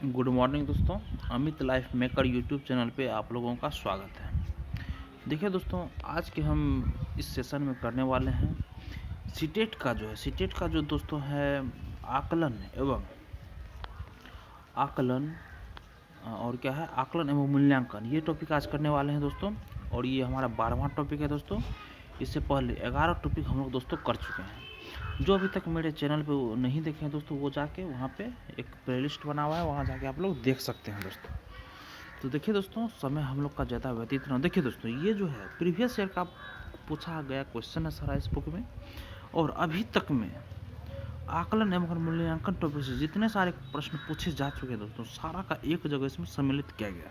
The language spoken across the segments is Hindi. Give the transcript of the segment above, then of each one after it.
गुड मॉर्निंग दोस्तों। Amit life maker YouTube channel पे आप लोगों का स्वागत है। देखिए दोस्तों, आज के हम इस सेशन में करने वाले हैं सीटेट का जो दोस्तों है आकलन और क्या है आकलन एवं मूल्यांकन, ये टॉपिक आज करने वाले हैं दोस्तों। और ये हमारा 12वां टॉपिक है दोस्तों। इससे पहले 11 टॉपिक हम लोग दोस्तों कर चुके हैं। जो अभी तक मेरे चैनल पे वो नहीं देखे हैं दोस्तों, वो जाके वहाँ पे एक प्लेलिस्ट बना हुआ है, वहाँ जाके आप लोग देख सकते हैं दोस्तों। तो देखिए दोस्तों, समय हम लोग का ज़्यादा व्यतीत ना। देखिए दोस्तों, ये जो है प्रीवियस ईयर का पूछा गया क्वेश्चन है सारा इस बुक में। और अभी तक में आकलन एवं मूल्यांकन टॉपिक से जितने सारे प्रश्न पूछे जा चुके हैं दोस्तों, सारा का एक जगह इसमें सम्मिलित किया गया।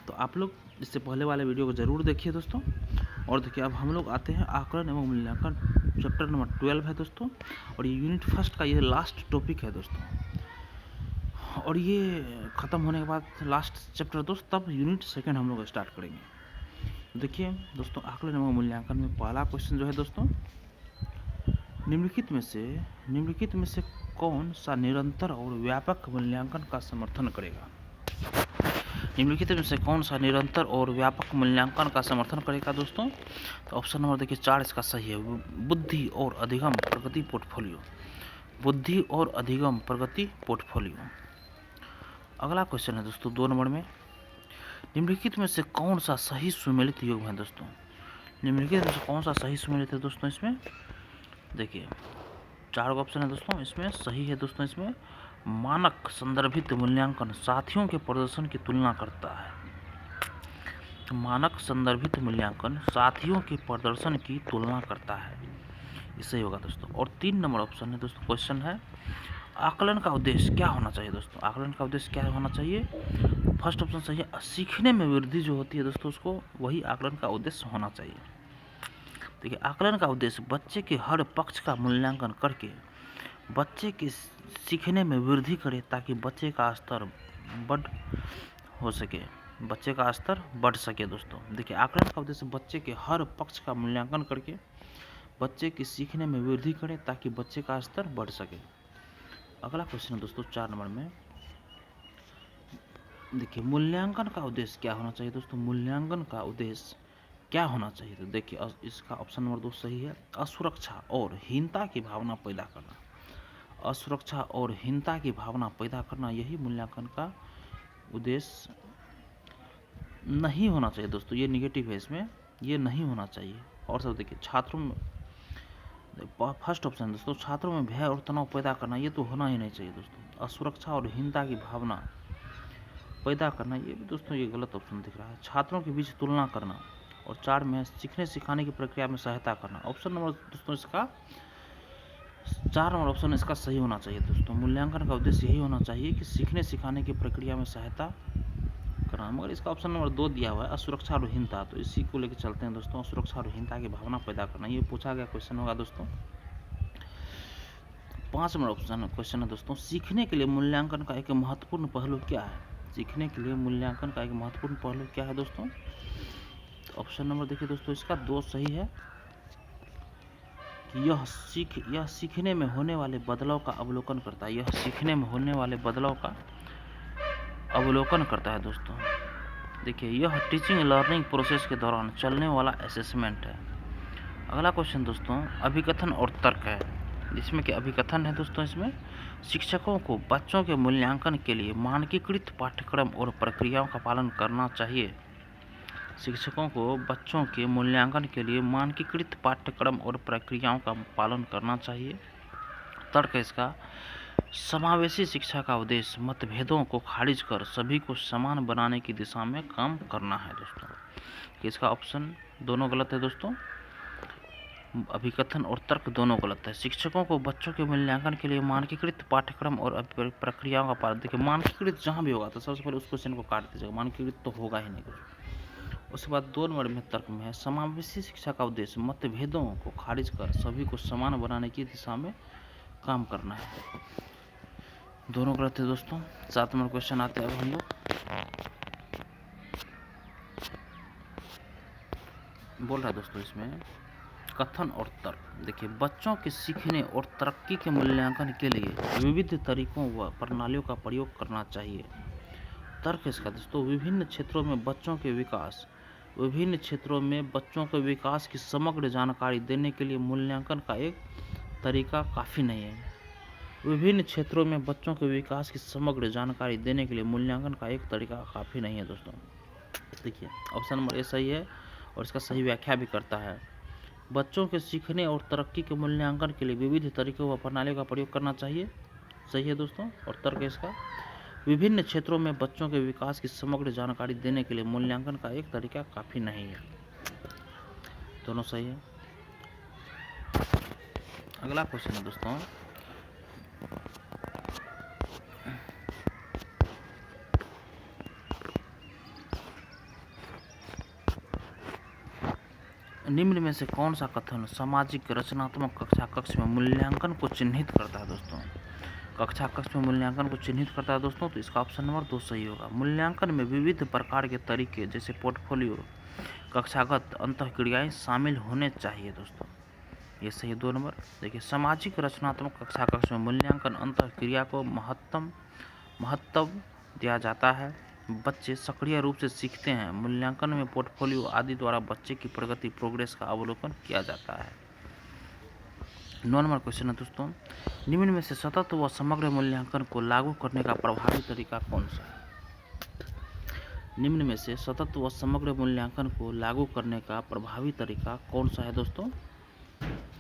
तो आप लोग इससे पहले वाले वीडियो को ज़रूर देखिए दोस्तों। और देखिए, अब हम लोग आते हैं आकलन एवं मूल्यांकन, चैप्टर नंबर 12 है दोस्तों। और ये यूनिट फर्स्ट का ये लास्ट टॉपिक है दोस्तों। और ये ख़त्म होने के बाद लास्ट चैप्टर दोस्त, तब यूनिट सेकंड हम लोग स्टार्ट करेंगे। देखिए दोस्तों, आकलन एवं मूल्यांकन में पहला क्वेश्चन जो है दोस्तों, निम्नलिखित में से कौन सा निरंतर और व्यापक मूल्यांकन का समर्थन करेगा? निम्नलिखित में से कौन सा निरंतर और व्यापक मूल्यांकन का समर्थन करेगा दोस्तों? तो ऑप्शन नंबर देखिए 4 इसका सही है, बुद्धि और अधिगम प्रगति पोर्टफोलियो। बुद्धि और अधिगम प्रगति पोर्टफोलियो। अगला क्वेश्चन है दोस्तों 2 नंबर में, निम्नलिखित में से कौन सा सही सुमेलित योग है दोस्तों? निम्नलिखित में से कौन सा सही सुमेलित है दोस्तों? इसमें देखिए 4 ऑप्शन है दोस्तों। इसमें सही है दोस्तों, इसमें मानक संदर्भित मूल्यांकन साथियों के प्रदर्शन की तुलना करता है। मानक संदर्भित मूल्यांकन साथियों के प्रदर्शन की तुलना करता है, ये सही होगा दोस्तों। और 3 नंबर ऑप्शन है दोस्तों, क्वेश्चन है आकलन का उद्देश्य क्या होना चाहिए दोस्तों? आकलन का उद्देश्य क्या होना चाहिए? फर्स्ट ऑप्शन सही है, सीखने में वृद्धि जो होती है दोस्तों, उसको वही आकलन का उद्देश्य होना चाहिए। देखिए, आकलन का उद्देश्य बच्चे के हर पक्ष का मूल्यांकन करके बच्चे के सीखने में वृद्धि करे, ताकि बच्चे का स्तर बढ़ सके दोस्तों। देखिए, आकलन का उद्देश्य बच्चे के हर पक्ष का मूल्यांकन करके बच्चे के सीखने में वृद्धि करे, ताकि बच्चे का स्तर बढ़ सके। अगला क्वेश्चन है दोस्तों 4 नंबर में, देखिए मूल्यांकन का उद्देश्य क्या होना चाहिए दोस्तों? मूल्यांकन का उद्देश्य क्या होना चाहिए? तो देखिए, इसका ऑप्शन नंबर 2 सही है, असुरक्षा और हीनता की भावना पैदा करना। असुरक्षा और हीनता की भावना पैदा करना, यही मूल्यांकन का उद्देश्य नहीं होना चाहिए दोस्तों। ये निगेटिव है, इसमें ये नहीं होना चाहिए। और सब देखिए, छात्रों में फर्स्ट ऑप्शन दोस्तों, छात्रों में भय और तनाव पैदा करना, ये तो होना ही नहीं चाहिए दोस्तों। असुरक्षा और हीनता की भावना पैदा करना, ये भी दोस्तों ये गलत ऑप्शन दिख रहा है। छात्रों के बीच तुलना करना, और 4 में सीखने सिखाने की प्रक्रिया में सहायता करना। ऑप्शन नंबर दोस्तों इसका 4 नंबर ऑप्शन इसका सही होना चाहिए दोस्तों। मूल्यांकन का उद्देश्य यही होना चाहिए कि सीखने सिखाने की प्रक्रिया में सहायता करना, मगर इसका ऑप्शन नंबर 2 दिया हुआ है, असुरक्षा और हीनता, तो इसी को लेकर चलते हैं दोस्तों। असुरक्षा और हीनता की भावना पैदा करना, ये पूछा गया क्वेश्चन होगा दोस्तों। 5 नंबर ऑप्शन क्वेश्चन है दोस्तों, सीखने के लिए मूल्यांकन का एक महत्वपूर्ण पहलू क्या है? सीखने के लिए मूल्यांकन का एक महत्वपूर्ण पहलू क्या है दोस्तों? ऑप्शन नंबर देखिए दोस्तों, इसका 2 सही है कि यह सीखने में होने वाले बदलाव का अवलोकन करता है। यह सीखने में होने वाले बदलाव का अवलोकन करता है दोस्तों। देखिए, यह टीचिंग लर्निंग प्रोसेस के दौरान चलने वाला असेसमेंट है। अगला क्वेश्चन दोस्तों, अभिकथन और तर्क है, जिसमें कि अभिकथन है दोस्तों। इसमें शिक्षकों को बच्चों के मूल्यांकन के लिए मानकीकृत पाठ्यक्रम और प्रक्रियाओं का पालन करना चाहिए। शिक्षकों को बच्चों के मूल्यांकन के लिए मानकीकृत पाठ्यक्रम और प्रक्रियाओं का पालन करना चाहिए। तर्क है इसका, समावेशी शिक्षा का उद्देश्य मतभेदों को खारिज कर सभी को समान बनाने की दिशा में काम करना है दोस्तों। इसका ऑप्शन दोनों गलत है दोस्तों, अभिकथन और तर्क दोनों गलत है। शिक्षकों को बच्चों के मूल्यांकन के लिए मानकीकृत पाठ्यक्रम और प्रक्रियाओं का पालन, देखिए मानकीकृत जहाँ भी होगा तो सबसे पहले उस क्वेश्चन को काट दीजिएगा, मानकीकृत तो होगा ही नहीं कुछ। उसके बाद 2 नंबर में तर्क में है, समावेशी शिक्षा का उद्देश्य मतभेदों को खारिज कर सभी को समान बनाने की दिशा में काम करना है, दोनों गलत है दोस्तों। 7 नंबर क्वेश्चन आते हैं अब हम लोग, बोल रहा है दोस्तों इसमें, कथन और तर्क। देखिए, बच्चों के सीखने और तरक्की के मूल्यांकन के लिए विविध तरीकों व प्रणालियों का प्रयोग करना चाहिए। तर्क इसका दोस्तों, विभिन्न क्षेत्रों में बच्चों के विकास की समग्र जानकारी देने के लिए मूल्यांकन का एक तरीका काफ़ी नहीं है। विभिन्न क्षेत्रों में बच्चों के विकास की समग्र जानकारी देने के लिए मूल्यांकन का एक तरीका काफ़ी नहीं है दोस्तों। देखिए, ऑप्शन नंबर ए सही है और इसका सही व्याख्या भी करता है। बच्चों के सीखने और तरक्की के मूल्यांकन के लिए विविध तरीकों व प्रणालियों का प्रयोग करना चाहिए, सही है दोस्तों। और तर्क इसका, विभिन्न क्षेत्रों में बच्चों के विकास की समग्र जानकारी देने के लिए मूल्यांकन का एक तरीका काफ़ी नहीं है, दोनों सही है। अगला क्वेश्चन है दोस्तों, निम्न में से कौन सा कथन सामाजिक रचनात्मक कक्षा कक्ष में मूल्यांकन को चिन्हित करता है दोस्तों। कक्षा कक्ष में मूल्यांकन को चिन्हित करता है दोस्तों, तो इसका ऑप्शन नंबर 2 सही होगा। मूल्यांकन में विविध प्रकार के तरीके जैसे पोर्टफोलियो, कक्षागत अंतःक्रियाएं शामिल होने चाहिए दोस्तों, ये सही है 2 नंबर। देखिए, सामाजिक रचनात्मक कक्षा कक्ष में मूल्यांकन अंतःक्रिया को महत्व दिया जाता है। बच्चे सक्रिय रूप से सीखते हैं। मूल्यांकन में पोर्टफोलियो आदि द्वारा बच्चे की प्रोग्रेस का अवलोकन किया जाता है। 9 नंबर क्वेश्चन है दोस्तों, निम्न में से सतत व समग्र मूल्यांकन को लागू करने का प्रभावी तरीका कौन सा है। निम्न में से सतत व समग्र मूल्यांकन को लागू करने का प्रभावी तरीका कौन सा है दोस्तों।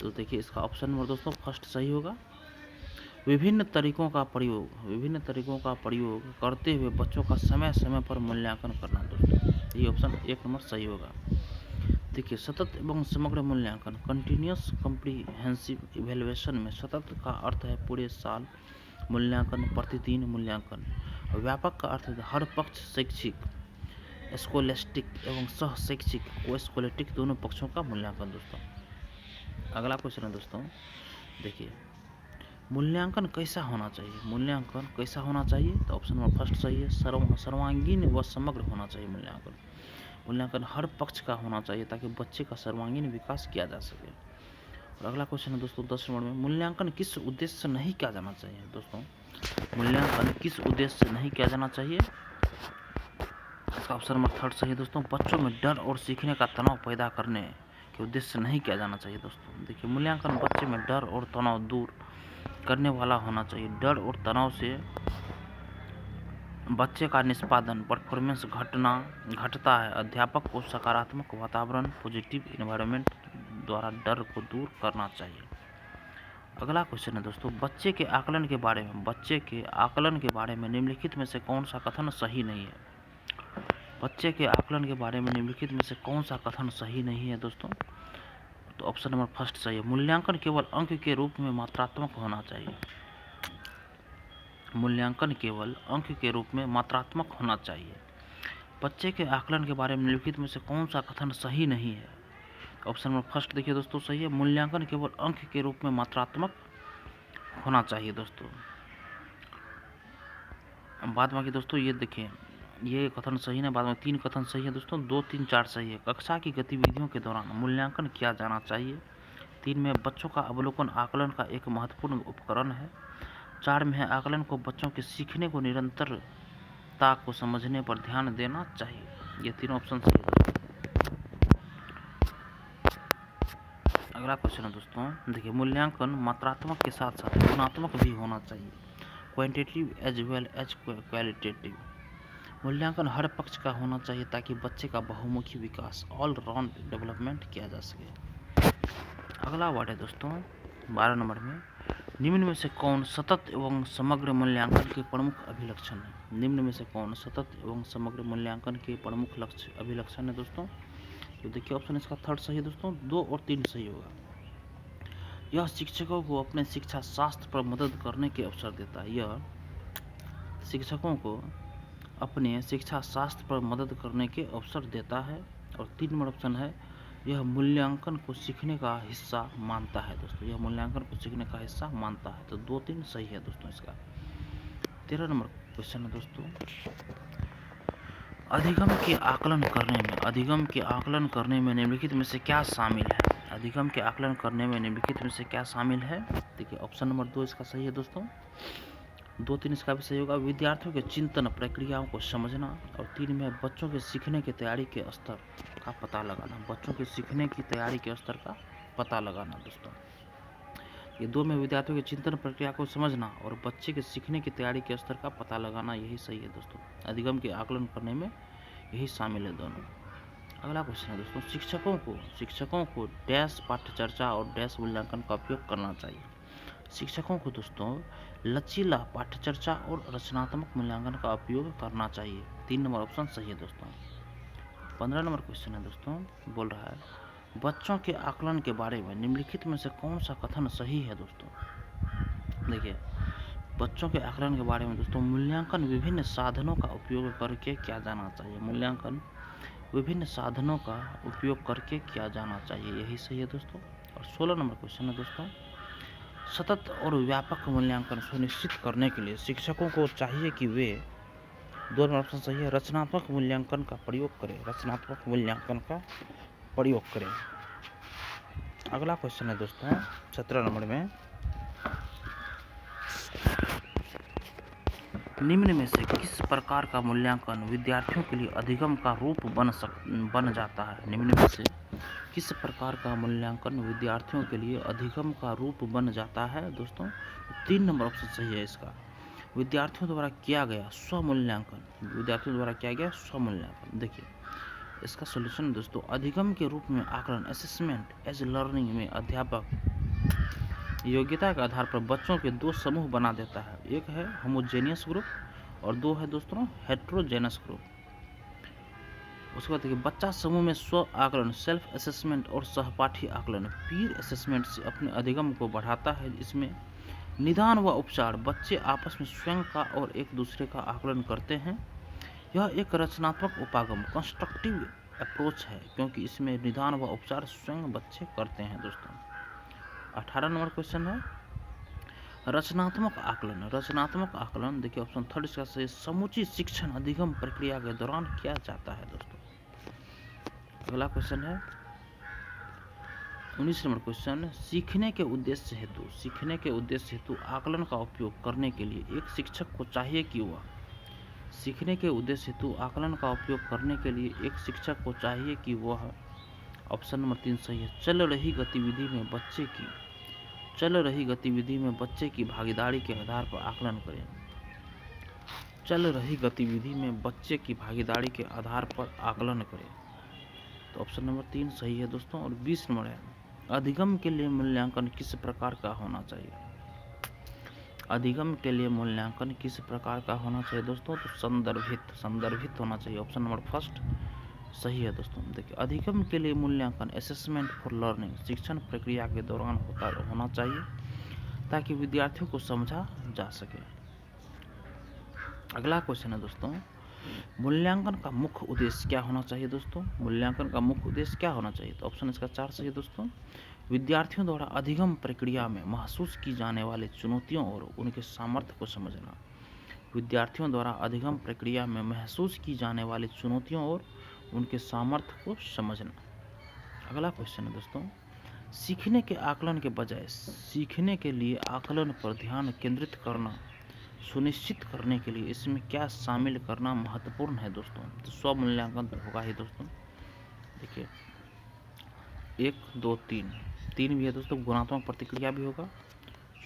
तो देखिए, इसका ऑप्शन नंबर दोस्तों फर्स्ट सही होगा। विभिन्न तरीकों का प्रयोग करते हुए बच्चों का समय समय पर मूल्यांकन करना दोस्तों, ये ऑप्शन 1 नंबर सही होगा। देखिए, सतत एवं समग्र मूल्यांकन, कंटिन्यूअस कॉम्प्रिहेंसिव इवैल्यूएशन में सतत का अर्थ है पूरे साल मूल्यांकन, प्रतिदिन मूल्यांकन। और व्यापक का अर्थ है हर पक्ष, शैक्षिक, स्कोलेस्टिक एवं सह शैक्षिक कोस्कोलेटिक दोनों पक्षों का मूल्यांकन दोस्तों। अगला क्वेश्चन है दोस्तों, देखिए, मूल्यांकन कैसा होना चाहिए। तो ऑप्शन नंबर फर्स्ट सही है। सर्वांगीण व समग्र होना चाहिए मूल्यांकन हर पक्ष का होना चाहिए ताकि बच्चे का सर्वांगीण विकास किया जा सके। और अगला क्वेश्चन है दोस्तों 10 नंबर में, मूल्यांकन किस उद्देश्य से नहीं किया जाना चाहिए दोस्तों। मूल्यांकन किस उद्देश्य से नहीं किया जाना चाहिए, इसका ऑप्शन नंबर थर्ड सही है दोस्तों। बच्चों में डर और सीखने का तनाव पैदा करने के उद्देश्य से नहीं किया जाना चाहिए दोस्तों। देखिए, मूल्यांकन बच्चे में डर और तनाव दूर करने वाला होना चाहिए। डर और तनाव से बच्चे का निष्पादन परफॉर्मेंस घटता है। अध्यापक को सकारात्मक वातावरण, पॉजिटिव एनवायरनमेंट द्वारा डर को दूर करना चाहिए। अगला क्वेश्चन है दोस्तों, बच्चे के आकलन के बारे में निम्नलिखित में से कौन सा कथन सही नहीं है। बच्चे के आकलन के बारे में निम्नलिखित में से कौन सा कथन सही नहीं है दोस्तों। तो ऑप्शन नंबर फर्स्ट सही है। मूल्यांकन केवल अंक के रूप में मात्रात्मक होना चाहिए। मूल्यांकन केवल अंक के रूप में मात्रात्मक होना चाहिए। बच्चे के आकलन के बारे में निम्नलिखित में से कौन सा कथन सही नहीं है। ऑप्शन नंबर फर्स्ट देखिए दोस्तों सही है। मूल्यांकन केवल अंक के रूप में मात्रात्मक होना चाहिए दोस्तों। बाद बाकी दोस्तों ये देखिए, ये कथन सही है। बाद में 3 कथन सही है दोस्तों, 2, 3, 4 सही है। कक्षा की गतिविधियों के दौरान मूल्यांकन किया जाना चाहिए। 3 में बच्चों का अवलोकन आकलन का एक महत्वपूर्ण उपकरण है। 4 में है आकलन को बच्चों के सीखने को निरंतरता को समझने पर ध्यान देना चाहिए। ये तीनों ऑप्शन सही है। अगला क्वेश्चन है दोस्तों, देखिए, मूल्यांकन मात्रात्मक के साथ साथ गुणात्मक भी होना चाहिए। Quantitative as well as qualitative. मूल्यांकन हर पक्ष का होना चाहिए ताकि बच्चे का बहुमुखी विकास, ऑल राउंड डेवलपमेंट किया जा सके। अगला वर्ड है दोस्तों 12 नंबर में, निम्न में से कौन सतत एवं समग्र मूल्यांकन के प्रमुख अभिलक्षण है। निम्न में से कौन सतत एवं समग्र मूल्यांकन के प्रमुख अभिलक्षण है दोस्तों। तो देखिए, ऑप्शन इसका थर्ड सही है दोस्तों, 2 और 3 सही होगा। यह शिक्षकों को अपने शिक्षा शास्त्र पर मदद करने के अवसर देता है। यह शिक्षकों को अपने शिक्षा शास्त्र पर मदद करने के अवसर देता है। और 3 नंबर ऑप्शन है, यह मूल्यांकन को सीखने का हिस्सा मानता है दोस्तों। यह मूल्यांकन को सीखने का हिस्सा मानता है। तो 2, 3 सही है दोस्तों इसका। 13 नंबर क्वेश्चन है दोस्तों, अधिगम के आकलन करने में निम्नलिखित में से क्या शामिल है। अधिगम के आकलन करने में निम्नलिखित में से क्या शामिल है? देखिए ऑप्शन नंबर 2 इसका सही है दोस्तों। 2, 3 इसका भी सही होगा। विद्यार्थियों के चिंतन प्रक्रियाओं को समझना। और 3 में बच्चों के सीखने की तैयारी के स्तर का पता लगाना। बच्चों के सीखने की तैयारी के स्तर का पता लगाना दोस्तों। ये 2 में विद्यार्थियों के चिंतन प्रक्रिया को समझना और बच्चे के सीखने की तैयारी के स्तर का पता लगाना, यही सही है दोस्तों। अधिगम के आकलन करने में यही शामिल है दोनों। अगला क्वेश्चन है दोस्तों, शिक्षकों को डैश पाठ्य चर्चा और डैश मूल्यांकन का उपयोग करना चाहिए। शिक्षकों को दोस्तों लचीला पाठ्य चर्चा और रचनात्मक मूल्यांकन का उपयोग करना चाहिए। 3 नंबर ऑप्शन सही है दोस्तों। 15 नंबर क्वेश्चन है दोस्तों, बोल रहा है बच्चों के आकलन के बारे में निम्नलिखित में से कौन सा कथन सही है दोस्तों? देखिए बच्चों के आकलन के बारे में दोस्तों, मूल्यांकन विभिन्न साधनों का उपयोग करके किया जाना चाहिए। मूल्यांकन विभिन्न साधनों का उपयोग करके किया जाना चाहिए, यही सही है दोस्तों। और 16 नंबर क्वेश्चन है दोस्तों, सतत और व्यापक मूल्यांकन सुनिश्चित करने के लिए शिक्षकों को चाहिए कि वे 2 नंबर ऑप्शन सही है, रचनात्मक मूल्यांकन का प्रयोग करें। रचनात्मक मूल्यांकन का प्रयोग करें। अगला क्वेश्चन है दोस्तों 17 नंबर में, निम्न में से किस प्रकार का मूल्यांकन विद्यार्थियों के लिए अधिगम का रूप बन जाता है? निम्न में से किस प्रकार का मूल्यांकन विद्यार्थियों के लिए अधिगम का रूप बन जाता है दोस्तों? 3 नंबर ऑप्शन सही है इसका, विद्यार्थियों द्वारा किया गया स्वमूल्यांकन। विद्यार्थियों द्वारा किया गया स्वमूल्यांकन। देखिए इसका सॉल्यूशन दोस्तों, अधिगम के रूप में आकलन असेसमेंट एज लर्निंग में अध्यापक योग्यता के आधार पर बच्चों के 2 समूह बना देता है। एक है होमोजेनियस ग्रुप और 2 है दोस्तों हेट्रोजेनस ग्रुप। उसके बाद देखिए बच्चा समूह में स्व आकलन सेल्फ असेसमेंट और सहपाठी आकलन पीर असेसमेंट से अपने अधिगम को बढ़ाता है। इसमें निदान व उपचार बच्चे आपस में स्वयं का और एक दूसरे का आकलन करते हैं। यह एक रचनात्मक उपागम कंस्ट्रक्टिव अप्रोच है, क्योंकि इसमें निदान व उपचार स्वयं बच्चे करते हैं दोस्तों। 18 नंबर क्वेश्चन है रचनात्मक आकलन। रचनात्मक आकलन देखिए ऑप्शन 3 इसका सही, समूची शिक्षण अधिगम प्रक्रिया के दौरान किया जाता है दोस्तों। अगला क्वेश्चन है 19 नंबर क्वेश्चन, सीखने के उद्देश्य हेतु आकलन का उपयोग करने के लिए एक शिक्षक को चाहिए कि वह सीखने के उद्देश्य हेतु आकलन का उपयोग करने के लिए एक शिक्षक को चाहिए कि वह ऑप्शन नंबर 3 सही है, चल रही गतिविधि में बच्चे की भागीदारी के आधार पर आकलन करें। चल रही गतिविधि में बच्चे की भागीदारी के आधार पर आकलन करें, तो ऑप्शन नंबर 3 सही है दोस्तों। और 20 नंबर है अधिगम के लिए मूल्यांकन किस प्रकार का होना चाहिए? अधिगम के लिए मूल्यांकन किस प्रकार का होना चाहिए दोस्तों? तो संदर्भित होना चाहिए। ऑप्शन नंबर 1 सही है दोस्तों। देखिए अधिगम के लिए मूल्यांकन असेसमेंट फॉर लर्निंग शिक्षण प्रक्रिया के दौरान होना चाहिए, ताकि विद्यार्थियों को समझा जा सके। अगला क्वेश्चन है दोस्तों, मूल्यांकन का मुख्य उद्देश्य क्या होना चाहिए दोस्तों? मूल्यांकन का मुख्य उद्देश्य क्या होना चाहिए? तो ऑप्शन इसका 4 सही है दोस्तों। विद्यार्थियों द्वारा अधिगम प्रक्रिया में महसूस की जाने वाली चुनौतियों और उनके सामर्थ्य को समझना। विद्यार्थियों द्वारा अधिगम प्रक्रिया में महसूस की जाने वाली चुनौतियों और उनके सामर्थ्य को समझना। अगला क्वेश्चन है दोस्तों, सीखने के आकलन के बजाय सीखने के लिए आकलन पर ध्यान केंद्रित करना सुनिश्चित करने के लिए इसमें क्या शामिल करना महत्वपूर्ण है दोस्तों? तो स्व मूल्यांकन तो होगा ही दोस्तों। देखिए 1, 2, 3 भी है दोस्तों, गुणात्मक प्रतिक्रिया भी होगा,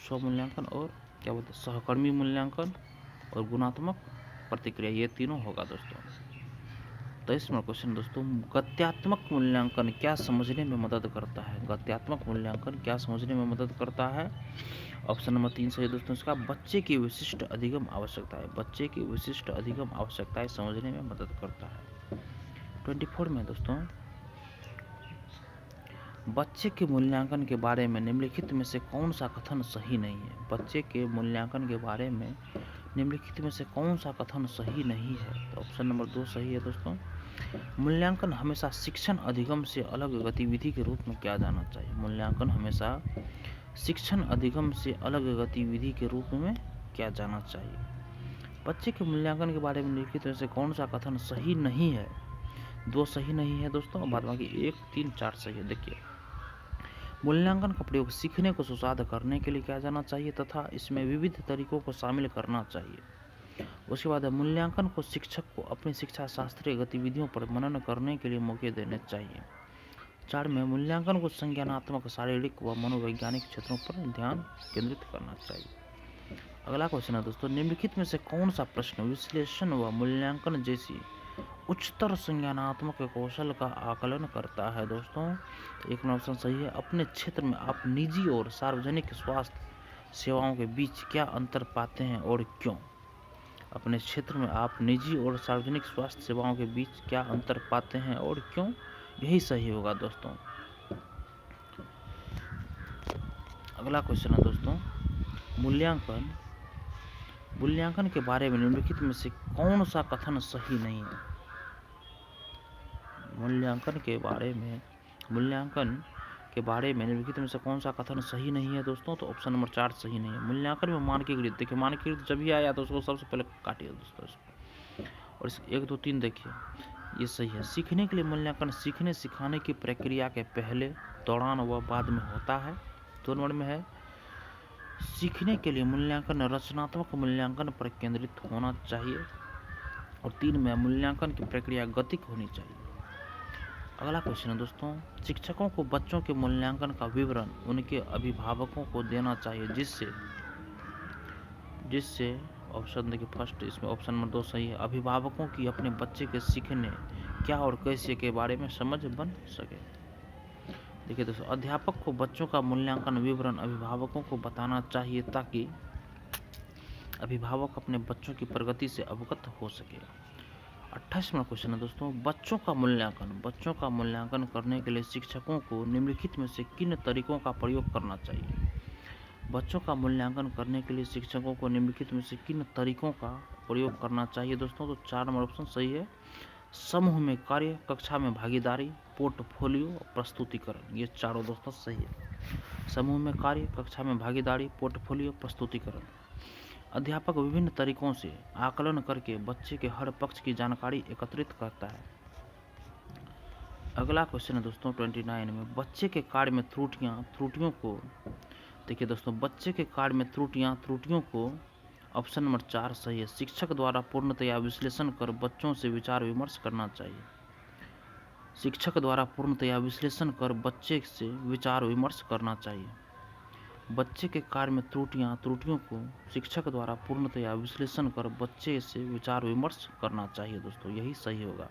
स्व मूल्यांकन और क्या बोलते हैं सहकर्मी मूल्यांकन और गुणात्मक प्रतिक्रिया, ये तीनों होगा दोस्तों। 23 नंबर क्वेश्चन दोस्तों, गत्यात्मक मूल्यांकन क्या समझने में मदद करता है? गत्यात्मक मूल्यांकन क्या समझने में मदद करता है? ऑप्शन नंबर 3 सही दोस्तों इसका, बच्चे की विशिष्ट अधिगम आवश्यकताएं समझने में मदद करता है। 24 में दोस्तों, बच्चे के मूल्यांकन के बारे में निम्नलिखित में से कौन सा कथन सही नहीं है? बच्चे के मूल्यांकन के बारे में निम्नलिखित में से कौन सा कथन सही नहीं है? तो ऑप्शन नंबर 2 सही है दोस्तों। मूल्यांकन हमेशा शिक्षण अधिगम से अलग गतिविधि के रूप में किया जाना चाहिए। मूल्यांकन हमेशा शिक्षण अधिगम से अलग गतिविधि के रूप में किया जाना चाहिए। बच्चे के मूल्यांकन के बारे में निम्नलिखित में से कौन सा कथन सही नहीं है? 2 सही नहीं है दोस्तों, बाद बाकी 1, 3, 4 सही है। देखिए मूल्यांकन का प्रयोग सीखने को सुसाध्य करने के लिए किया जाना चाहिए तथा इसमें विविध तरीकों को शामिल करना चाहिए। उसके बाद मूल्यांकन को शिक्षक को अपनी शिक्षा शास्त्रीय गतिविधियों पर मनन करने के लिए मौके देने चाहिए। 4 में मूल्यांकन को संज्ञानात्मक, शारीरिक व मनोवैज्ञानिक क्षेत्रों पर ध्यान केंद्रित करना चाहिए। अगला क्वेश्चन है दोस्तों, निम्नलिखित में से कौन सा प्रश्न विश्लेषण व मूल्यांकन जैसी उच्चतर संज्ञानात्मक कौशल का आकलन करता है? दोस्तों एक नंबर ऑप्शन सही है। अपने क्षेत्र में आप निजी और सार्वजनिक स्वास्थ्य सेवाओं के बीच क्या अंतर पाते हैं और क्यों? अपने क्षेत्र में आप निजी और सार्वजनिक स्वास्थ्य सेवाओं के बीच क्या अंतर पाते हैं और क्यों? यही सही होगा दोस्तों। अगला क्वेश्चन है दोस्तों, मूल्यांकन के बारे में निम्नलिखित में से कौन सा कथन सही नहीं है? मूल्यांकन के बारे में निम्नलिखित में से कौन सा कथन सही नहीं है दोस्तों? तो ऑप्शन नंबर 4 सही नहीं है। मूल्यांकन में मानकीकृत, देखिए मानकीकृत जब भी आया तो उसको सबसे पहले काटिए दोस्तों। और 1, 2, 3 देखिए ये सही है। सीखने के लिए मूल्यांकन सीखने सिखाने की प्रक्रिया के पहले, दौरान व बाद में होता है। 2 नंबर में है सीखने के लिए मूल्यांकन रचनात्मक मूल्यांकन पर केंद्रित होना चाहिए। और 3 में मूल्यांकन की प्रक्रिया गतिक होनी चाहिए। अगला क्वेश्चन है दोस्तों, शिक्षकों को बच्चों के मूल्यांकन का विवरण उनके अभिभावकों को देना चाहिए जिससे ऑप्शन देखिए फर्स्ट, इसमें ऑप्शन नंबर 2 सही है। अभिभावकों की अपने बच्चे के सीखने क्या और कैसे के बारे में समझ बन सके। देखिए दोस्तों, अध्यापक को बच्चों का मूल्यांकन विवरण अभिभावकों को बताना चाहिए ताकि अभिभावक अपने बच्चों की प्रगति से अवगत हो सके। 28वां क्वेश्चन है दोस्तों, बच्चों का मूल्यांकन करने के लिए शिक्षकों को निम्नलिखित में से किन तरीकों का प्रयोग करना चाहिए? बच्चों का मूल्यांकन करने के लिए शिक्षकों को निम्नलिखित में से किन तरीकों का प्रयोग करना चाहिए दोस्तों? तो 4 नंबर ऑप्शन सही है। समूह में कार्य, कक्षा में भागीदारी, पोर्टफोलियो और प्रस्तुतिकरण, ये चारों दोस्तों सही है। समूह में कार्य, कक्षा में भागीदारी, पोर्टफोलियो, प्रस्तुतिकरण। अध्यापक विभिन्न तरीकों से आकलन करके बच्चे के हर पक्ष की जानकारी एकत्रित करता है। अगला क्वेश्चन है दोस्तों 29 में, बच्चे के कार्य में त्रुटियों को देखिए दोस्तों, बच्चे के कार्य में त्रुटियों को ऑप्शन नंबर 4 सही है। शिक्षक द्वारा पूर्णतया विश्लेषण कर बच्चों से विचार विमर्श करना चाहिए। शिक्षक द्वारा पूर्णतया विश्लेषण कर बच्चे से विचार विमर्श करना चाहिए। बच्चे के कार्य में त्रुटियों को शिक्षक द्वारा पूर्णतया विश्लेषण कर बच्चे से विचार विमर्श करना चाहिए दोस्तों, यही सही होगा।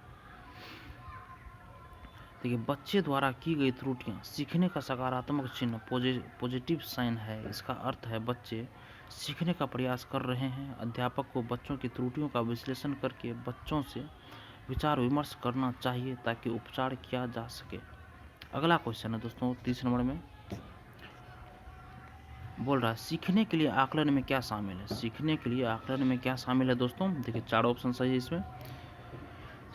देखिए, बच्चे द्वारा की गई त्रुटियां सीखने का सकारात्मक चिन्ह, पॉजिटिव साइन है। इसका अर्थ है बच्चे सीखने का प्रयास कर रहे हैं। अध्यापक को बच्चों की त्रुटियों का विश्लेषण करके बच्चों से विचार विमर्श करना चाहिए ताकि उपचार किया जा सके। अगला क्वेश्चन है दोस्तों 30 नंबर में बोल रहा है, सीखने के लिए आकलन में क्या शामिल है? सीखने के लिए आकलन में क्या शामिल है दोस्तों? देखिए 4 ऑप्शन सही है इसमें।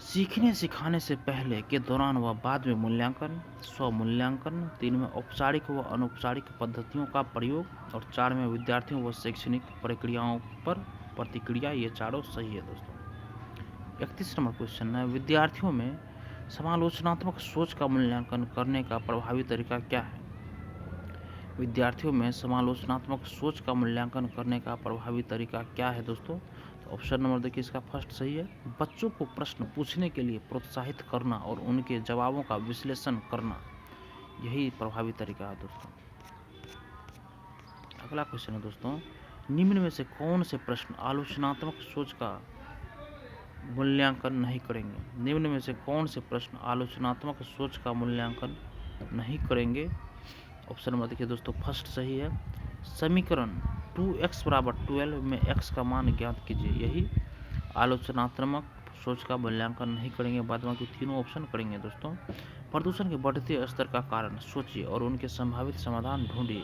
सीखने सिखाने से पहले, के दौरान व बाद में मूल्यांकन, स्वमूल्यांकन। 3 में औपचारिक व अनौपचारिक पद्धतियों का प्रयोग। और 4 में विद्यार्थियों व शैक्षणिक प्रक्रियाओं पर प्रतिक्रिया। ये चारों सही है दोस्तों। 31 नंबर क्वेश्चन है, विद्यार्थियों में समालोचनात्मक सोच का मूल्यांकन करने का प्रभावी तरीका क्या है? विद्यार्थियों में समालोचनात्मक सोच का मूल्यांकन करने का प्रभावी तरीका क्या है दोस्तों? तो ऑप्शन नंबर देखिए इसका फर्स्ट सही है। बच्चों को प्रश्न पूछने के लिए प्रोत्साहित करना और उनके जवाबों का विश्लेषण करना, यही प्रभावी तरीका है दोस्तों। अगला क्वेश्चन है दोस्तों, निम्न में से कौन से प्रश्न आलोचनात्मक सोच का मूल्यांकन नहीं करेंगे? निम्न में से कौन से प्रश्न आलोचनात्मक सोच का मूल्यांकन नहीं करेंगे? ऑप्शन नंबर देखिए दोस्तों फर्स्ट सही है। समीकरण 2x = 12 में x का मान ज्ञात कीजिए, यही आलोचनात्मक सोच का मूल्यांकन नहीं करेंगे। बाद बाकी तीनों ऑप्शन करेंगे दोस्तों। प्रदूषण के बढ़ते स्तर का कारण सोचिए और उनके संभावित समाधान ढूंढिए।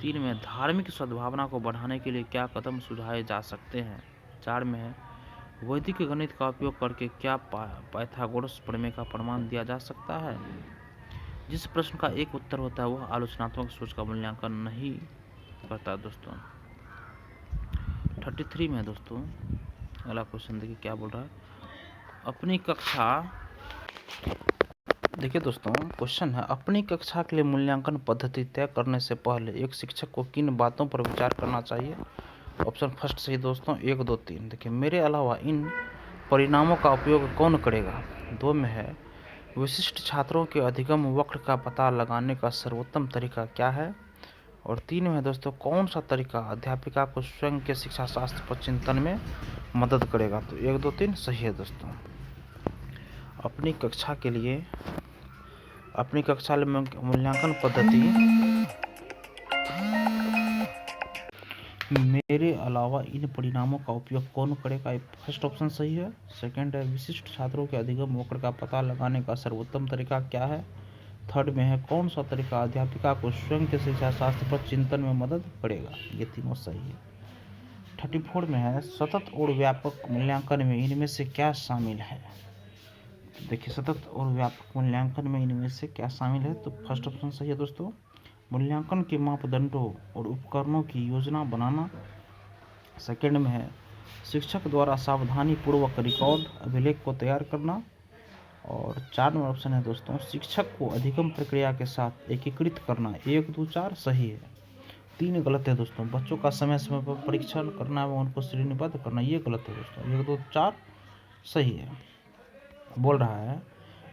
3 में धार्मिक सद्भावना को बढ़ाने के लिए क्या कदम सुझाए जा सकते हैं? 4 में है वैदिक गणित का उपयोग करके क्या पाइथागोरस प्रमेय का प्रमाण दिया जा सकता है? जिस प्रश्न का एक उत्तर होता है वह आलोचनात्मक सोच का मूल्यांकन नहीं करता दोस्तों। 33 में है दोस्तों, अगला क्वेश्चन देखिए क्या बोल रहा है, अपनी कक्षा देखिए दोस्तों, क्वेश्चन है, अपनी कक्षा के लिए मूल्यांकन पद्धति तय करने से पहले एक शिक्षक को किन बातों पर विचार करना चाहिए? ऑप्शन फर्स्ट सही दोस्तों, 1, 2, 3। देखिए, मेरे अलावा इन परिणामों का उपयोग कौन करेगा? 2 में है, विशिष्ट छात्रों के अधिगम वक्र का पता लगाने का सर्वोत्तम तरीका क्या है? और 3 में है दोस्तों, कौन सा तरीका अध्यापिका को स्वयं के शिक्षा शास्त्र पर चिंतन में मदद करेगा? तो 1, 2, 3 सही है दोस्तों। अपनी कक्षा में मूल्यांकन पद्धति मेरे अलावा इन परिणामों का उपयोग कौन करेगा? फर्स्ट ऑप्शन सही है। सेकंड है, विशिष्ट छात्रों के अधिगम वक्र का पता लगाने का सर्वोत्तम तरीका क्या है? थर्ड में है, कौन सा तरीका अध्यापिका को स्वयं के शिक्षा शास्त्र पर चिंतन में मदद करेगा? ये तीनों सही है। 34 में है, सतत और व्यापक मूल्यांकन में इनमें से क्या शामिल है? देखिए, सतत और व्यापक मूल्यांकन में इनमें से क्या शामिल है? तो फर्स्ट ऑप्शन सही है दोस्तों, मूल्यांकन के मापदंडों और उपकरणों की योजना बनाना। सेकंड में है, शिक्षक द्वारा सावधानी पूर्वक रिकॉर्ड अभिलेख को तैयार करना। और 4 नंबर ऑप्शन है दोस्तों, शिक्षक को अधिगम प्रक्रिया के साथ एकीकृत करना। 1, 2, 4 सही है। 3 गलत है दोस्तों, बच्चों का समय समय पर परीक्षण करना व उनको श्रेणीबद्ध करना, ये गलत है दोस्तों। 1, 2, 4 सही है। बोल रहा है,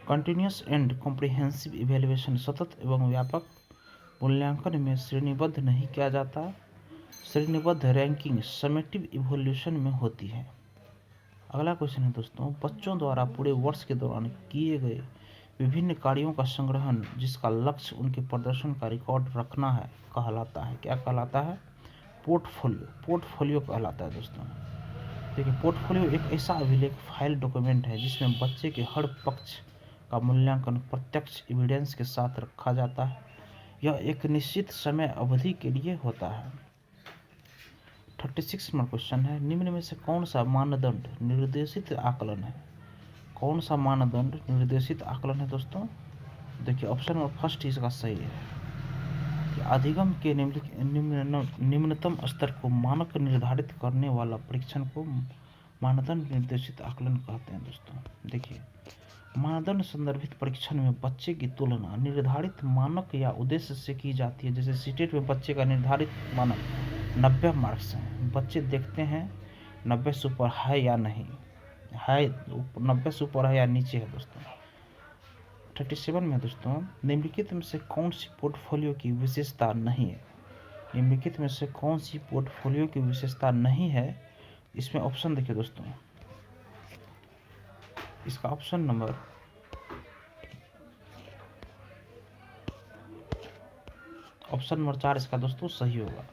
कंटिन्यूस एंड कॉम्प्रिहेंसिव इवेल्युएशन सतत एवं व्यापक मूल्यांकन में श्रेणीबद्ध नहीं किया जाता। श्रेणीबद्ध रैंकिंग समेटिव इवोल्यूशन में होती है। अगला क्वेश्चन है दोस्तों, बच्चों द्वारा पूरे वर्ष के दौरान किए गए विभिन्न कार्यों का संग्रहण जिसका लक्ष्य उनके प्रदर्शन का रिकॉर्ड रखना है कहलाता है। क्या कहलाता है? पोर्टफोलियो कहलाता है दोस्तों। देखिए, पोर्टफोलियो एक ऐसा अभिलेख फाइल डॉक्यूमेंट है जिसमें बच्चे के हर पक्ष का मूल्यांकन प्रत्यक्ष एविडेंस के साथ रखा जाता है। यह एक निश्चित समय अवधि के लिए होता है। 36 नंबर क्वेश्चन है, निम्न में से कौन सा मानदंड निर्देशित आकलन है? कौन सा मानदंड निर्देशित आकलन है दोस्तों? देखिए, ऑप्शन नंबर फर्स्ट इसका सही है कि अधिगम के निम्नतम स्तर को मानक निर्धारित करने वाला परीक्षण को मानदंड निर्देशित आकलन कहते हैं दोस्तों। देखिए, मानदंड संदर्भित परीक्षण में बच्चे की तुलना निर्धारित मानक या उद्देश्य से की जाती है। जैसे सीटेट में बच्चे का निर्धारित मानक 90 मार्क्स हैं, बच्चे देखते हैं 90 से ऊपर है या नहीं है, 90 से ऊपर है या नीचे है दोस्तों। 37 में दोस्तों, निम्नलिखित में से कौन सी पोर्टफोलियो की विशेषता नहीं है? निम्नलिखित में से कौन सी पोर्टफोलियो की विशेषता नहीं है? इसमें ऑप्शन देखिए दोस्तों, इसका ऑप्शन नंबर ऑप्शन नंबर 4 इसका दोस्तों सही होगा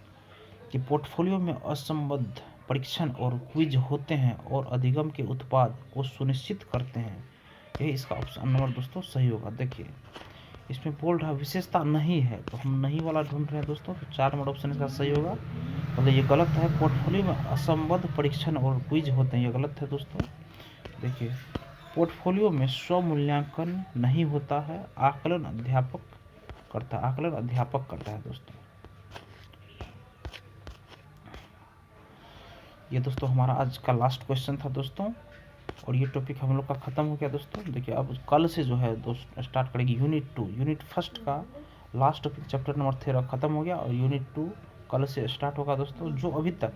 कि पोर्टफोलियो में असंबद्ध परीक्षण और क्विज होते हैं और अधिगम के उत्पाद को सुनिश्चित करते हैं। यही इसका ऑप्शन नंबर दोस्तों सही होगा। देखिए, इसमें बोल रहा विशेषता नहीं है, तो हम नहीं वाला ढूंढ रहे हैं दोस्तों, तो 4 नंबर ऑप्शन इसका सही होगा। मतलब ये गलत है, पोर्टफोलियो में असंबद्ध परीक्षण और क्विज होते हैं, ये गलत है दोस्तों। देखिए, पोर्टफोलियो में स्वमूल्यांकन नहीं होता है, आकलन अध्यापक करता है दोस्तों। ये दोस्तों हमारा आज का लास्ट क्वेश्चन था दोस्तों, और ये टॉपिक हम लोग का ख़त्म हो गया दोस्तों। देखिए, अब कल से जो है दोस्त स्टार्ट करेगी यूनिट फर्स्ट का लास्ट टॉपिक चैप्टर नंबर 13 ख़त्म हो गया, और यूनिट 2 कल से स्टार्ट होगा दोस्तों। जो अभी तक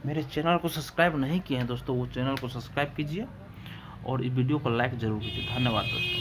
मेरे चैनल को सब्सक्राइब नहीं किए हैं दोस्तों, वो चैनल को सब्सक्राइब कीजिए और इस वीडियो को लाइक ज़रूर कीजिए। धन्यवाद दोस्तों।